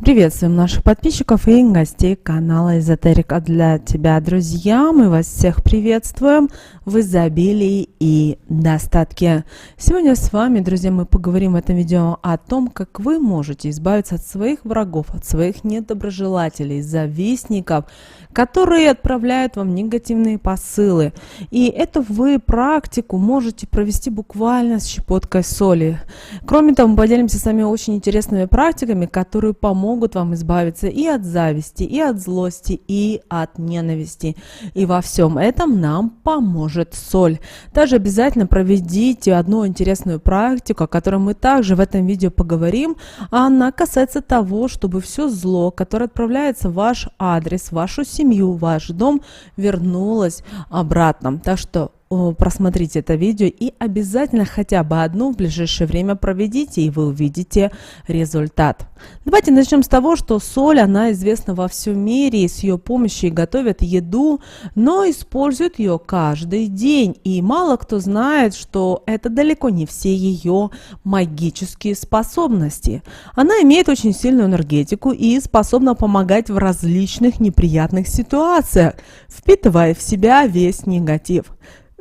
Приветствуем наших подписчиков и гостей канала Эзотерика для тебя, друзья. Мы вас всех приветствуем в изобилии и достатке. Сегодня с вами, друзья, мы поговорим в этом видео о том, как вы можете избавиться от своих врагов, от своих недоброжелателей, завистников, которые отправляют вам негативные посылы. И эту вы практику можете провести буквально с щепоткой соли. Кроме того, мы поделимся с вами очень интересными практиками, которые помогут вам избавиться и от зависти, и от злости, и от ненависти. И во всем этом нам поможет соль. Также обязательно проведите одну интересную практику, о которой мы также в этом видео поговорим. Она касается того, чтобы все зло, которое отправляется в ваш адрес, в вашу семью, в ваш дом, вернулось обратно. Так что просмотрите это видео и обязательно хотя бы одну в ближайшее время проведите, и вы увидите результат. Давайте начнем с того, что соль, она известна во всем мире, и с ее помощью готовят еду, но используют ее каждый день. И мало кто знает, что это далеко не все ее магические способности. Она имеет очень сильную энергетику и способна помогать в различных неприятных ситуациях, впитывая в себя весь негатив.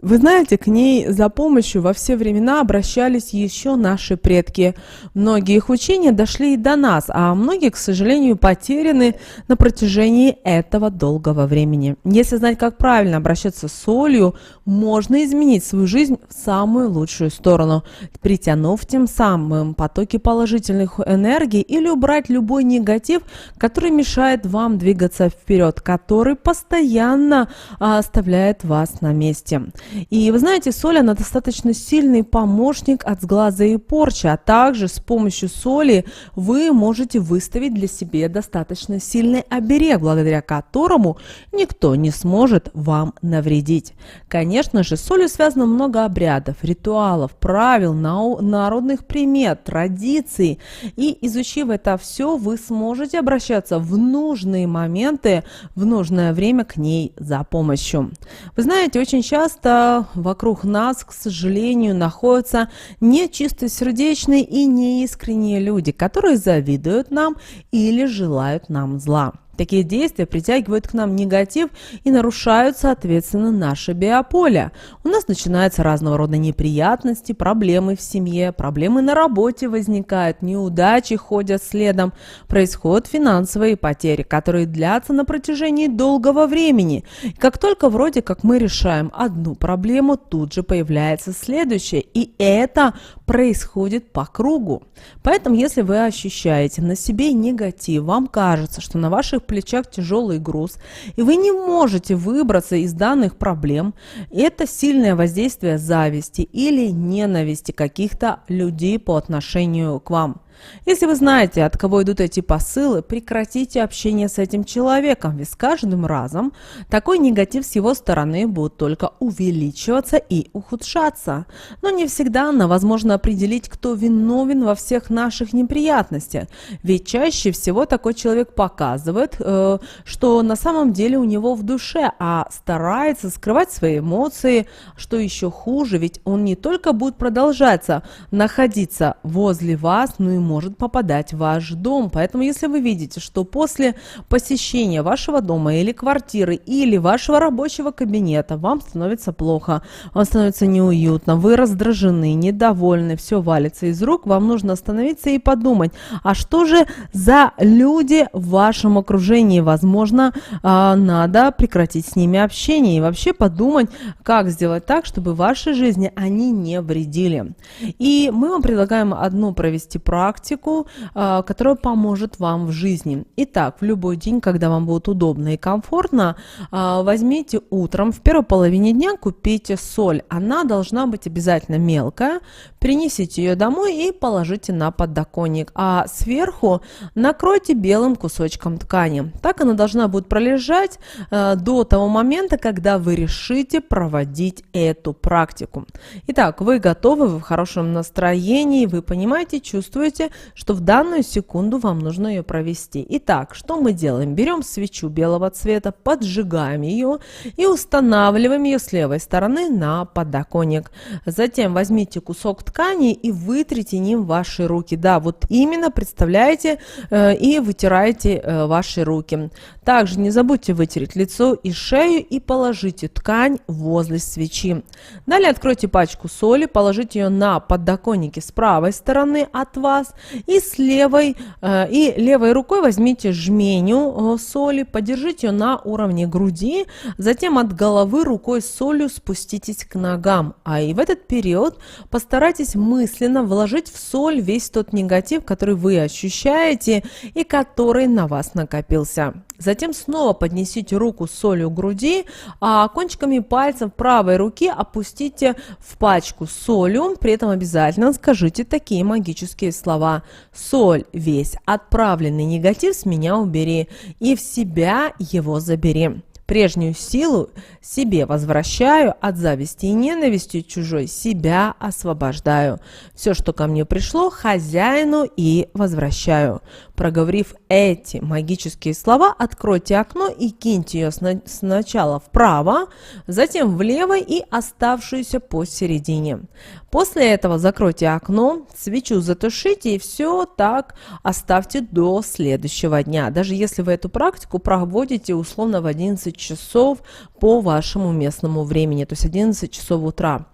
Вы знаете, к ней за помощью во все времена обращались еще наши предки. Многие их учения дошли и до нас, а многие, к сожалению, потеряны на протяжении этого долгого времени. Если знать, как правильно обращаться с солью, можно изменить свою жизнь в самую лучшую сторону, притянув тем самым потоки положительных энергий или убрать любой негатив, который мешает вам двигаться вперед, который постоянно оставляет вас на месте. И вы знаете, соль, она достаточно сильный помощник от сглаза и порчи, а также с помощью соли вы можете выставить для себя достаточно сильный оберег, благодаря которому никто не сможет вам навредить. Конечно же, с солью связано много обрядов, ритуалов, правил, народных примет, традиций. И изучив это все, вы сможете обращаться в нужные моменты, в нужное время к ней за помощью. Вы знаете, очень часто вокруг нас, к сожалению, находятся нечистосердечные и неискренние люди, которые завидуют нам или желают нам зла. Такие действия притягивают к нам негатив и нарушают, соответственно, наше биополе. У нас начинаются разного рода неприятности, проблемы в семье, проблемы на работе возникают, неудачи ходят следом, происходят финансовые потери, которые длятся на протяжении долгого времени. И как только вроде как мы решаем одну проблему, тут же появляется следующая, и это происходит по кругу. Поэтому, если вы ощущаете на себе негатив, вам кажется, что на ваших плечах тяжелый груз, и вы не можете выбраться из данных проблем, это сильное воздействие зависти или ненависти каких-то людей по отношению к вам. Если вы знаете, от кого идут эти посылы, прекратите общение с этим человеком, ведь с каждым разом такой негатив с его стороны будет только увеличиваться и ухудшаться. Но не всегда возможно определить, кто виновен во всех наших неприятностях, ведь чаще всего такой человек показывает, что на самом деле у него в душе, а старается скрывать свои эмоции, что еще хуже, ведь он не только будет продолжаться находиться возле вас, но и может попадать в ваш дом. Поэтому, если вы видите, что после посещения вашего дома или квартиры, или вашего рабочего кабинета вам становится плохо, вам становится неуютно, вы раздражены, недовольны, все валится из рук, вам нужно остановиться и подумать, а что же за люди в вашем окружении? Возможно, надо прекратить с ними общение и вообще подумать, как сделать так, чтобы в вашей жизни они не вредили. И мы вам предлагаем одну провести практику, которая поможет вам в жизни. Итак, в любой день, когда вам будет удобно и комфортно, возьмите утром, в первой половине дня купите соль. Она должна быть обязательно мелкая. Принесите ее домой и положите на подоконник. А сверху накройте белым кусочком ткани. Так она должна будет пролежать до того момента, когда вы решите проводить эту практику. Итак, вы готовы, вы в хорошем настроении, вы понимаете, чувствуете, чувствуете, что в данную секунду вам нужно ее провести. Итак, что мы делаем? Берем свечу белого цвета, поджигаем ее и устанавливаем ее с левой стороны на подоконник. Затем возьмите кусок ткани и вытрите ним ваши руки. Да, вот именно представляете и вытираете ваши руки. Также не забудьте вытереть лицо и шею и положите ткань возле свечи. Далее откройте пачку соли, положите ее на подоконнике с правой стороны от вас и левой рукой возьмите жменю соли, подержите ее на уровне груди, затем от головы рукой с солью спуститесь к ногам. И в этот период постарайтесь мысленно вложить в соль весь тот негатив, который вы ощущаете и который на вас накопился. Затем снова поднесите руку с солью к груди, а кончиками пальцев правой руки опустите в пачку с солью. При этом обязательно скажите такие магические слова: «Соль, весь отправленный негатив с меня убери, и в себя его забери». Прежнюю силу себе возвращаю, от зависти и ненависти чужой себя освобождаю. Все, что ко мне пришло, хозяину и возвращаю. Проговорив эти магические слова, откройте окно и киньте ее сначала вправо, затем влево и оставшуюся посередине. После этого закройте окно, свечу затушите и все так оставьте до следующего дня. Даже если вы эту практику проводите условно в 11 часов по вашему местному времени, то есть 11 часов утра.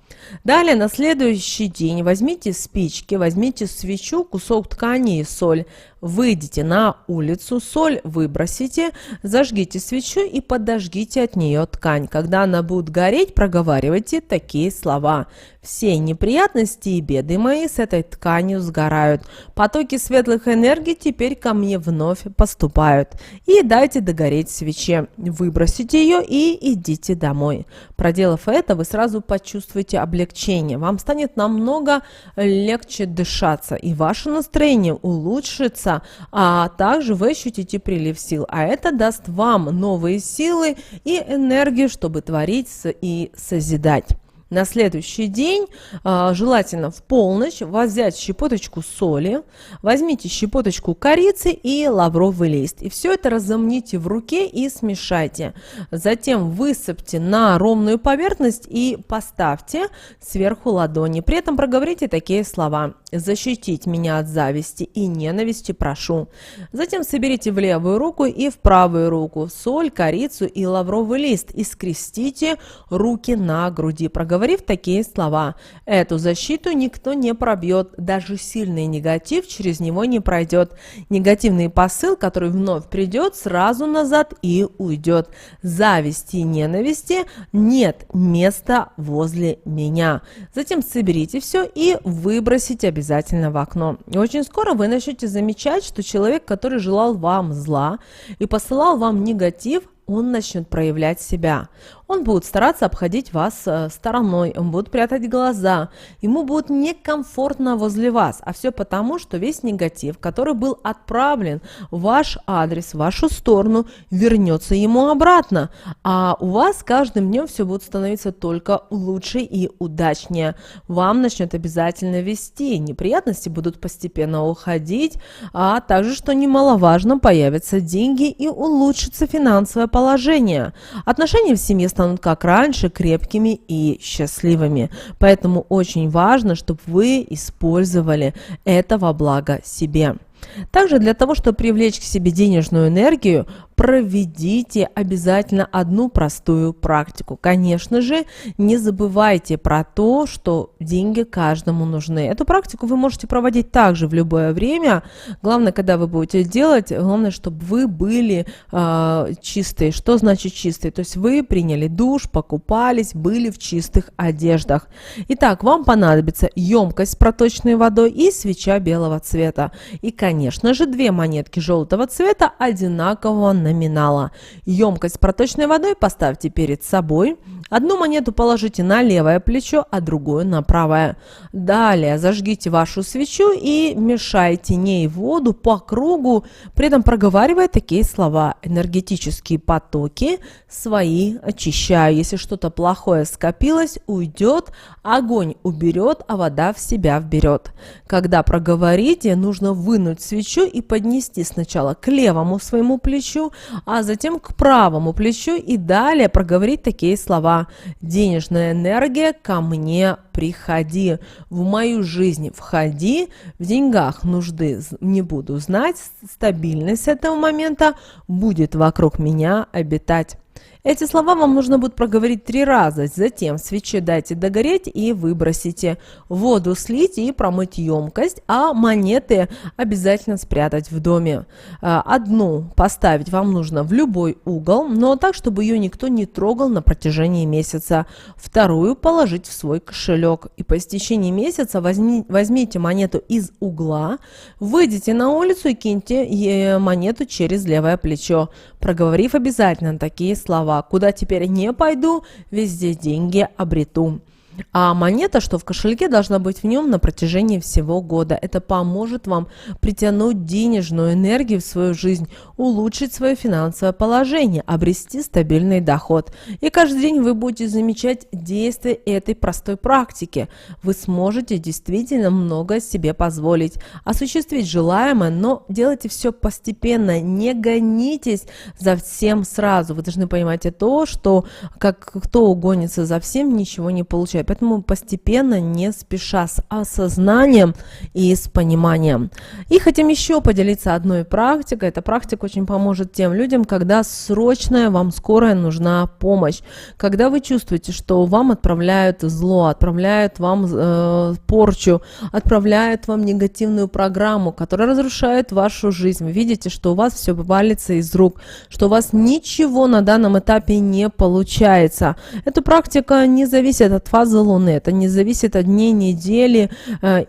Далее на следующий день возьмите спички, возьмите свечу, кусок ткани и соль. Выйдите на улицу, соль выбросите, зажгите свечу и подожгите от нее ткань. Когда она будет гореть, проговаривайте такие слова: «Все неприятности и беды мои с этой тканью сгорают. Потоки светлых энергий теперь ко мне вновь поступают». И дайте догореть свече. Выбросите ее и идите домой. Проделав это, вы сразу почувствуете облегчение. Вам станет намного легче дышаться, и ваше настроение улучшится, а также вы ощутите прилив сил. А это даст вам новые силы и энергию, чтобы творить и созидать. На следующий день, желательно в полночь, взять щепоточку соли, возьмите щепоточку корицы и лавровый лист. И все это разомните в руке и смешайте. Затем высыпьте на ровную поверхность и поставьте сверху ладони. При этом проговорите такие слова: «Защитить меня от зависти и ненависти прошу». Затем соберите в левую руку и в правую руку соль, корицу и лавровый лист и скрестите руки на груди, проговорив такие слова: «Эту защиту никто не пробьет, даже сильный негатив через него не пройдет. Негативный посыл, который вновь придет, сразу назад и уйдет. Зависти и ненависти нет места возле меня». Затем соберите все и выбросите обязательно в окно. И очень скоро вы начнете замечать, что человек, который желал вам зла и посылал вам негатив, он начнет проявлять себя. Он будет стараться обходить вас стороной, он будет прятать глаза, ему будет некомфортно возле вас. А все потому, что весь негатив, который был отправлен в ваш адрес, в вашу сторону, вернется ему обратно. А у вас с каждым днем все будет становиться только лучше и удачнее. Вам начнет обязательно вести, неприятности будут постепенно уходить, а также, что немаловажно, появятся деньги и улучшится финансовое положение. Отношения в семье станут как раньше крепкими и счастливыми. Поэтому очень важно, чтобы вы использовали это во благо себе. Также для того, чтобы привлечь к себе денежную энергию, проведите обязательно одну простую практику. Конечно же, не забывайте про то, что деньги каждому нужны. Эту практику вы можете проводить также в любое время. Главное, когда вы будете делать, главное, чтобы вы были чистые. Что значит чистые? То есть вы приняли душ, покупались, были в чистых одеждах. Итак, вам понадобится емкость с проточной водой и свеча белого цвета. И, конечно конечно же, 2 монетки желтого цвета одинакового номинала. Емкость с проточной водой поставьте перед собой. Одну монету положите на левое плечо, а другую на правое. Далее зажгите вашу свечу и мешайте ней воду по кругу, при этом проговаривая такие слова: энергетические потоки свои очищаю. Если что-то плохое скопилось, уйдет, огонь уберет, а вода в себя вберет. Когда проговорите, нужно вынуть свечу и поднести сначала к левому своему плечу, а затем к правому плечу и далее проговорить такие слова: денежная энергия, ко мне приходи, в мою жизнь входи, в деньгах нужды не буду знать, стабильность с этого момента будет вокруг меня обитать. Эти слова вам нужно будет проговорить 3 раза, затем свечи дайте догореть и выбросите. Воду слить и промыть емкость, а монеты обязательно спрятать в доме. Одну поставить вам нужно в любой угол, но так, чтобы ее никто не трогал на протяжении месяца. Вторую положить в свой кошелек. И по истечении месяца возьмите монету из угла, выйдите на улицу и киньте монету через левое плечо, проговорив обязательно такие слова: куда теперь не пойду, везде деньги обрету. А монета, что в кошельке, должна быть в нем на протяжении всего года. Это поможет вам притянуть денежную энергию в свою жизнь, улучшить свое финансовое положение, обрести стабильный доход. И каждый день вы будете замечать действие этой простой практики. Вы сможете действительно многое себе позволить, осуществить желаемое, но делайте все постепенно, не гонитесь за всем сразу. Вы должны понимать и то, что кто гонится за всем, ничего не получает. Поэтому постепенно, не спеша, с осознанием и с пониманием. И хотим еще поделиться одной практикой. Эта практика очень поможет тем людям, когда срочная, вам скорая нужна помощь. Когда вы чувствуете, что вам отправляют зло, отправляют вам порчу, отправляют вам негативную программу, которая разрушает вашу жизнь. Вы видите, что у вас все валится из рук, что у вас ничего на данном этапе не получается. Эта практика не зависит от фазы Луны, это не зависит от дней недели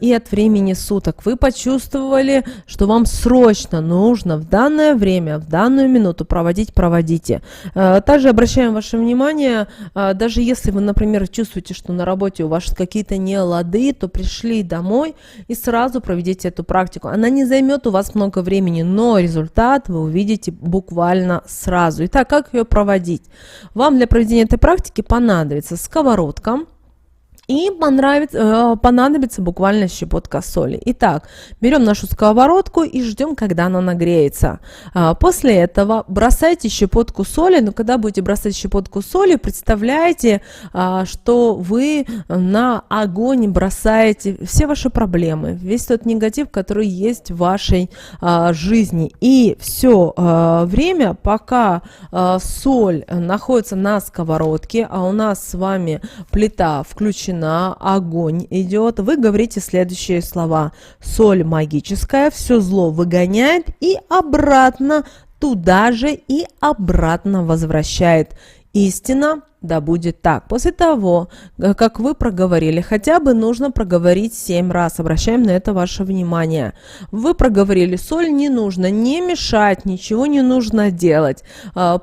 и от времени суток. Вы почувствовали, что вам срочно нужно в данное время, в данную минуту проводите. Также обращаем ваше внимание, даже если вы, например, чувствуете, что на работе у вас какие-то нелады, то пришли домой и сразу проведите эту практику. Она не займет у вас много времени, но результат вы увидите буквально сразу. Итак, как ее проводить? Вам для проведения этой практики понадобится сковородка. И понадобится буквально щепотка соли. Итак, берем нашу сковородку и ждем, когда она нагреется. После этого бросайте щепотку соли, но когда будете бросать щепотку соли, представляете, что вы на огонь бросаете все ваши проблемы, весь тот негатив, который есть в вашей жизни. И все время, пока соль находится на сковородке, а у нас с вами плита включена, огонь идет, вы говорите следующие слова: соль магическая все зло выгоняет и обратно туда же и обратно возвращает. Истина, да будет так. После того, как вы проговорили, хотя бы нужно проговорить 7 раз. Обращаем на это ваше внимание. Вы проговорили, соль не нужно не мешать, ничего не нужно делать.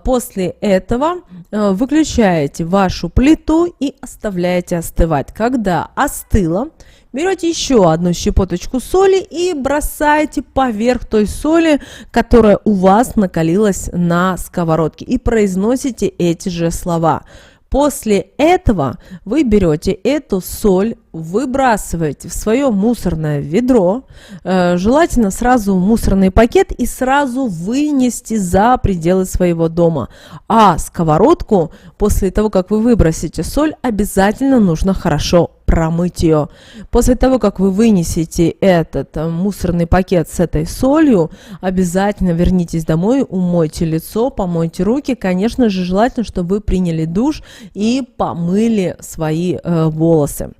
После этого выключаете вашу плиту и оставляете остывать. Когда остыло, берете еще одну щепоточку соли и бросаете поверх той соли, которая у вас накалилась на сковородке, и произносите эти же слова. После этого вы берете эту соль, выбрасываете в свое мусорное ведро, желательно сразу в мусорный пакет и сразу вынести за пределы своего дома. А сковородку после того, как вы выбросите соль, обязательно нужно хорошо промыть ее. После того, как вы вынесете этот мусорный пакет с этой солью, обязательно вернитесь домой, умойте лицо, помойте руки. Конечно же, желательно, чтобы вы приняли душ и помыли свои волосы.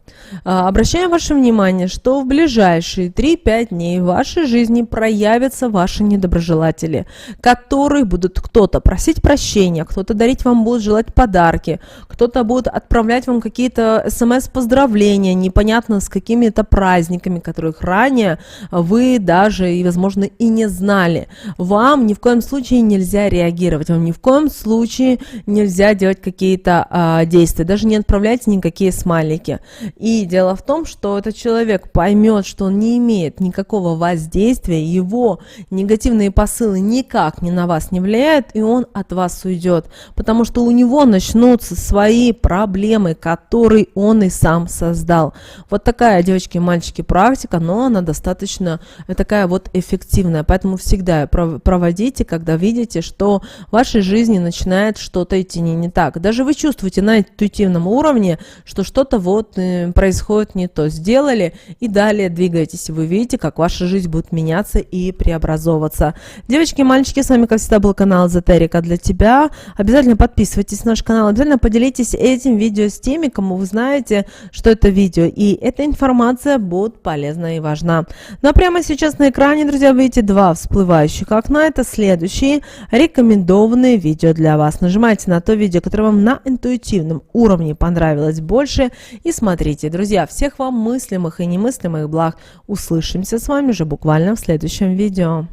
Обращаем ваше внимание, что в ближайшие 3-5 дней в вашей жизни проявятся ваши недоброжелатели, которые будут кто-то просить прощения, кто-то дарить вам будет желать подарки, кто-то будет отправлять вам какие-то смс-поздравления, поздравления, непонятно с какими-то праздниками, которых ранее вы даже и, возможно, и не знали. Вам ни в коем случае нельзя реагировать, вам ни в коем случае нельзя делать какие-то действия, даже не отправлять никакие смайлики. И дело в том, что этот человек поймет, что он не имеет никакого воздействия, его негативные посылы никак ни на вас не влияют, и он от вас уйдет, потому что у него начнутся свои проблемы, которые он и сам создал. Вот такая, девочки и мальчики, практика, но она достаточно такая вот эффективная, поэтому всегда проводите, когда видите, что в вашей жизни начинает что-то идти не так. Даже вы чувствуете на интуитивном уровне, что что-то вот происходит не то. Сделали и далее двигаетесь. И вы видите, как ваша жизнь будет меняться и преобразовываться. Девочки и мальчики, с вами, как всегда, был канал Эзотерика для тебя. Обязательно подписывайтесь на наш канал, обязательно поделитесь этим видео с теми, кому вы знаете, что это видео. И эта информация будет полезна и важна. Ну а прямо сейчас на экране, друзья, вы видите два всплывающих окна. Это следующие рекомендованные видео для вас. Нажимайте на то видео, которое вам на интуитивном уровне понравилось больше, и смотрите. Друзья, всех вам мыслимых и немыслимых благ. Услышимся с вами уже буквально в следующем видео.